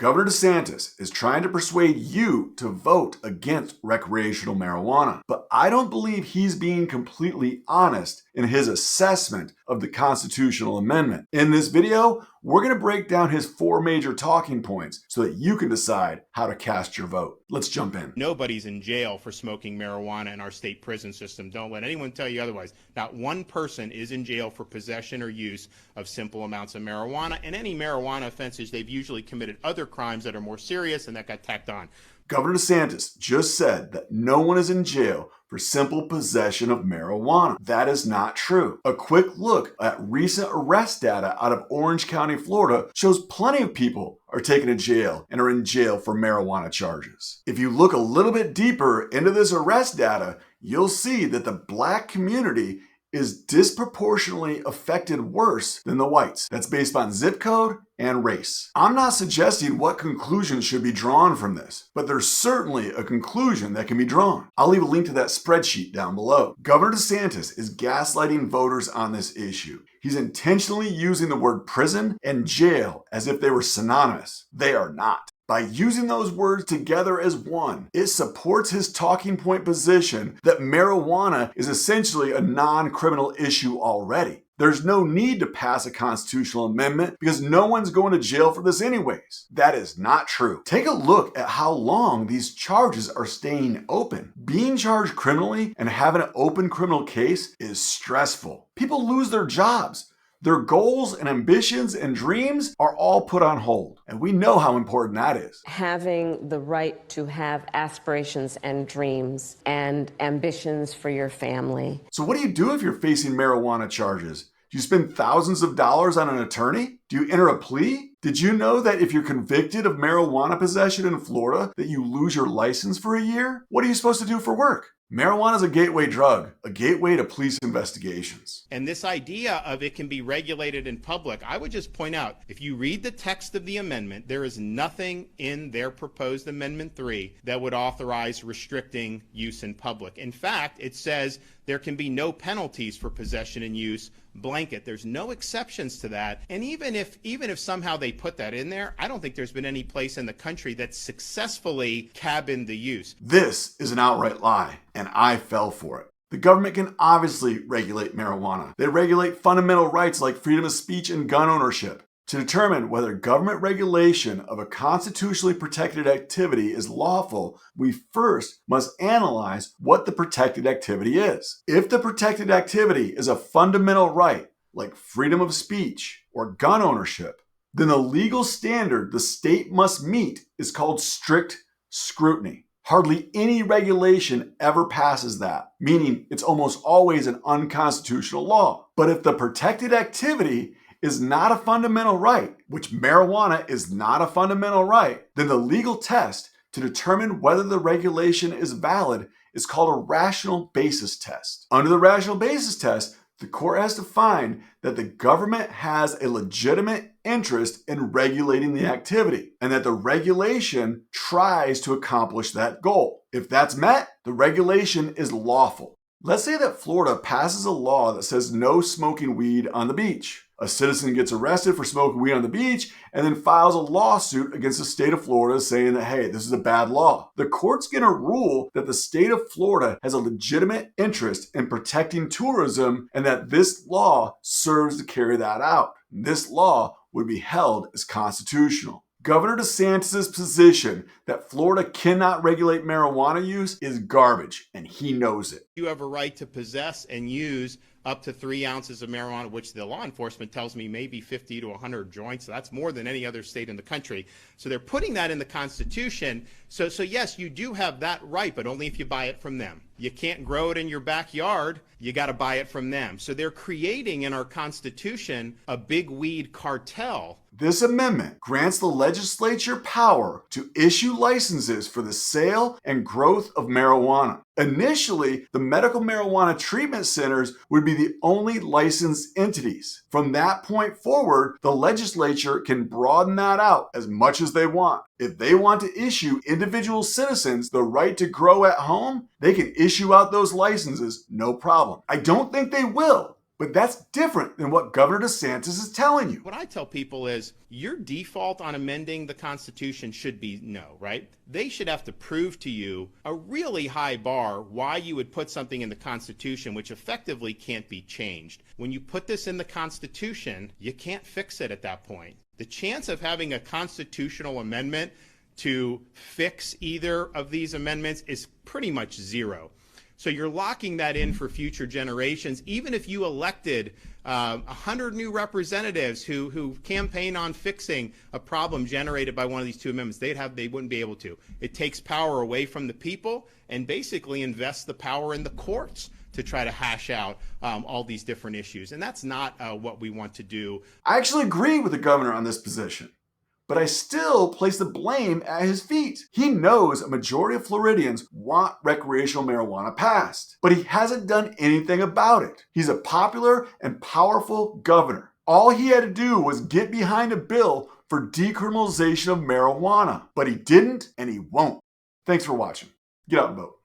Governor DeSantis is trying to persuade you to vote against recreational marijuana, but I don't believe he's being completely honest in his assessment of the constitutional amendment. In this video, we're going to break down his 4 major talking points so that you can decide how to cast your vote. Let's jump in. Nobody's in jail for smoking marijuana in our state prison system. Don't let anyone tell you otherwise. Not one person is in jail for possession or use of simple amounts of marijuana. And any marijuana offenses, they've usually committed other crimes that are more serious and that got tacked on. Governor DeSantis just said that no one is in jail for simple possession of marijuana. That is not true. A quick look at recent arrest data out of Orange County, Florida shows plenty of people are taken to jail and are in jail for marijuana charges. If you look a little bit deeper into this arrest data, you'll see that the black community is disproportionately affected worse than the whites. That's based on zip code and race. I'm not suggesting what conclusions should be drawn from this, but there's certainly a conclusion that can be drawn. I'll leave a link to that spreadsheet down below. Governor DeSantis is gaslighting voters on this issue. He's intentionally using the word prison and jail as if they were synonymous. They are not. By using those words together as one, it supports his talking point position that marijuana is essentially a non-criminal issue already. There's no need to pass a constitutional amendment because no one's going to jail for this anyways. That is not true. Take a look at how long these charges are staying open. Being charged criminally and having an open criminal case is stressful. People lose their jobs. Their goals and ambitions and dreams are all put on hold. And we know how important that is. Having the right to have aspirations and dreams and ambitions for your family. So what do you do if you're facing marijuana charges? Do you spend thousands of dollars on an attorney? Do you enter a plea? Did you know that if you're convicted of marijuana possession in Florida, that you lose your license for a year? What are you supposed to do for work? Marijuana is a gateway drug, a gateway to police investigations. And this idea of it can be regulated in public, I would just point out, if you read the text of the amendment, there is nothing in their proposed Amendment 3 that would authorize restricting use in public. In fact, it says there can be no penalties for possession and use blanket. There's no exceptions to that. And even if somehow they put that in there, I don't think there's been any place in the country that successfully cabined the use. This is an outright lie, and I fell for it. The government can obviously regulate marijuana. They regulate fundamental rights like freedom of speech and gun ownership. To determine whether government regulation of a constitutionally protected activity is lawful, we first must analyze what the protected activity is. If the protected activity is a fundamental right, like freedom of speech or gun ownership, then the legal standard the state must meet is called strict scrutiny. Hardly any regulation ever passes that, meaning it's almost always an unconstitutional law. But if the protected activity is not a fundamental right, which marijuana is not a fundamental right, then the legal test to determine whether the regulation is valid is called a rational basis test. Under the rational basis test, the court has to find that the government has a legitimate interest in regulating the activity and that the regulation tries to accomplish that goal. If that's met, the regulation is lawful. Let's say that Florida passes a law that says no smoking weed on the beach. A citizen gets arrested for smoking weed on the beach and then files a lawsuit against the state of Florida saying that, hey, this is a bad law. The court's going to rule that the state of Florida has a legitimate interest in protecting tourism and that this law serves to carry that out. This law would be held as constitutional. Governor DeSantis' position that Florida cannot regulate marijuana use is garbage, and he knows it. You have a right to possess and use up to 3 ounces of marijuana, which the law enforcement tells me may be 50 to 100 joints. So that's more than any other state in the country. So they're putting that in the Constitution. So yes, you do have that right, but only if you buy it from them. You can't grow it in your backyard. You got to buy it from them. So they're creating in our Constitution a big weed cartel. This amendment grants the legislature power to issue licenses for the sale and growth of marijuana. Initially, the medical marijuana treatment centers would be the only licensed entities. From that point forward, the legislature can broaden that out as much as they want. If they want to issue individual citizens the right to grow at home, they can issue out those licenses, no problem. I don't think they will, But that's different than what Governor DeSantis is telling you. What I tell people is your default on amending the Constitution should be no, right? They should have to prove to you a really high bar why you would put something in the Constitution which effectively can't be changed. When you put this in the Constitution, you can't fix it at that point. The chance of having a constitutional amendment to fix either of these amendments is pretty much zero. So you're locking that in for future generations. Even if you elected 100 new representatives who campaign on fixing a problem generated by one of these two amendments, they wouldn't be able to. It takes power away from the people and basically invests the power in the courts to try to hash out all these different issues. And that's not what we want to do. I actually agree with the governor on this position, but I still place the blame at his feet. He knows a majority of Floridians want recreational marijuana passed, but he hasn't done anything about it. He's a popular and powerful governor. All he had to do was get behind a bill for decriminalization of marijuana, but he didn't and he won't. Thanks for watching. Get out and vote.